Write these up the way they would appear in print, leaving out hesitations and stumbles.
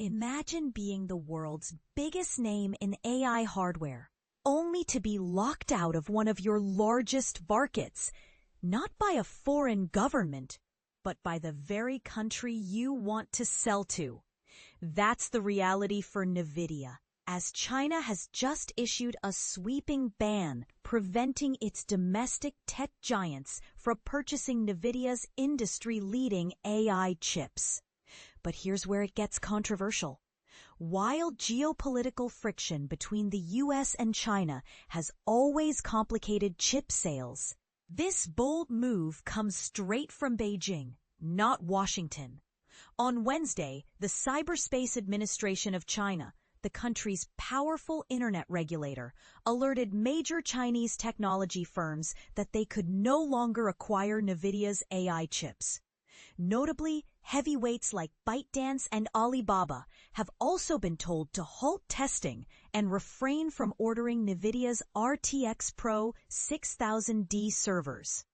Imagine being the world's biggest name in AI hardware, only to be locked out of one of your largest markets, not by a foreign government, but by the very country you want to sell to. That's the reality for Nvidia, as China has just issued a sweeping ban preventing its domestic tech giants from purchasing Nvidia's industry-leading AI chips. But here's where it gets controversial. While geopolitical friction between the US and China has always complicated chip sales, this bold move comes straight from Beijing, not Washington. On Wednesday, the Cyberspace Administration of China, the country's powerful internet regulator, alerted major Chinese technology firms that they could no longer acquire Nvidia's AI chips. Notably, heavyweights like ByteDance and Alibaba have also been told to halt testing and refrain from ordering Nvidia's RTX Pro 6000D servers,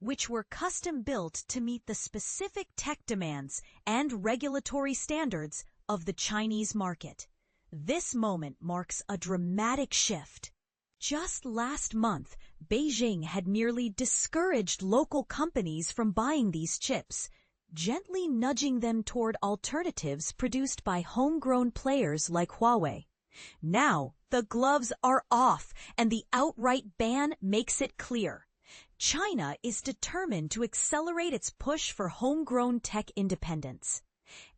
which were custom-built to meet the specific tech demands and regulatory standards of the Chinese market. This moment marks a dramatic shift. Just last month, Beijing had merely discouraged local companies from buying these chips, gently nudging them toward alternatives produced by homegrown players like Huawei. Now, the gloves are off, and the outright ban makes it clear. China is determined to accelerate its push for homegrown tech independence.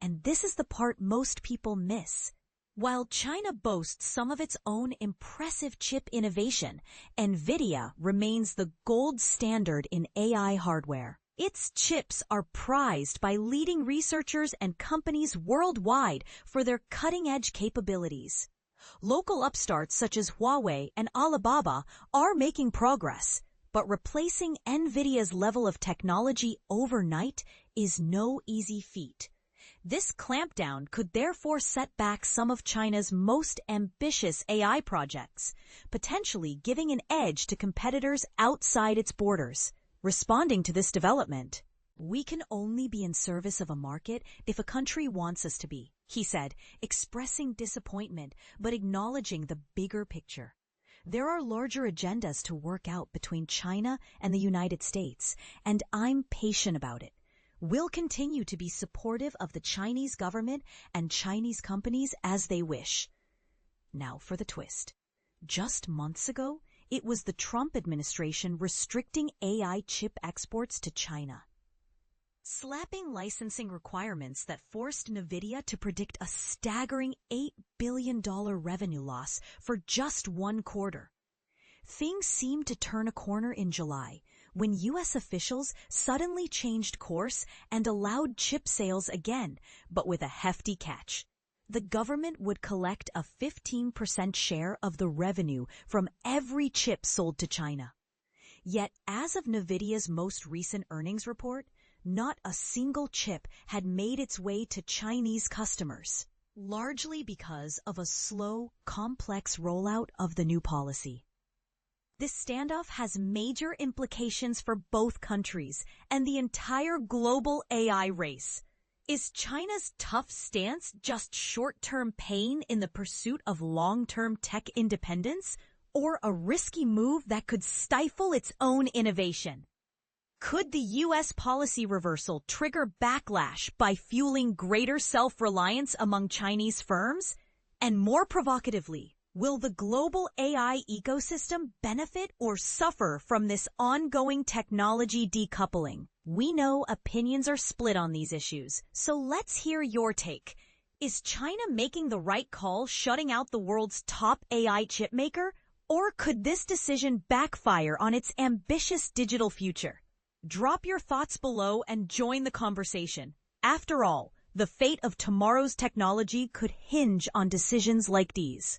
And this is the part most people miss. While China boasts some of its own impressive chip innovation, Nvidia remains the gold standard in AI hardware. Its chips are prized by leading researchers and companies worldwide for their cutting-edge capabilities. Local upstarts such as Huawei and Alibaba are making progress, but replacing Nvidia's level of technology overnight is no easy feat. This clampdown could therefore set back some of China's most ambitious AI projects, potentially giving an edge to competitors outside its borders. Responding to this development, "We can only be in service of a market if a country wants us to be," he said, expressing disappointment but acknowledging the bigger picture. There are larger agendas to work out between China and the United States, and I'm patient about it. We'll continue to be supportive of the Chinese government and Chinese companies as they wish. Now for the twist. Just months ago, it was the Trump administration restricting AI chip exports to China, slapping licensing requirements that forced Nvidia to predict a staggering $8 billion revenue loss for just one quarter. Things seemed to turn a corner in July when U.S. officials suddenly changed course and allowed chip sales again, but with a hefty catch. The government would collect a 15% share of the revenue from every chip sold to China. Yet, as of Nvidia's most recent earnings report, not a single chip had made its way to Chinese customers, largely because of a slow, complex rollout of the new policy. This standoff has major implications for both countries and the entire global AI race. Is China's tough stance just short-term pain in the pursuit of long-term tech independence, or a risky move that could stifle its own innovation? Could the U.S. policy reversal trigger backlash by fueling greater self-reliance among Chinese firms? And more provocatively, will the global AI ecosystem benefit or suffer from this ongoing technology decoupling? We know opinions are split on these issues, so let's hear your take. Is China making the right call shutting out the world's top AI chipmaker? Or could this decision backfire on its ambitious digital future? Drop your thoughts below and join the conversation. After all, the fate of tomorrow's technology could hinge on decisions like these.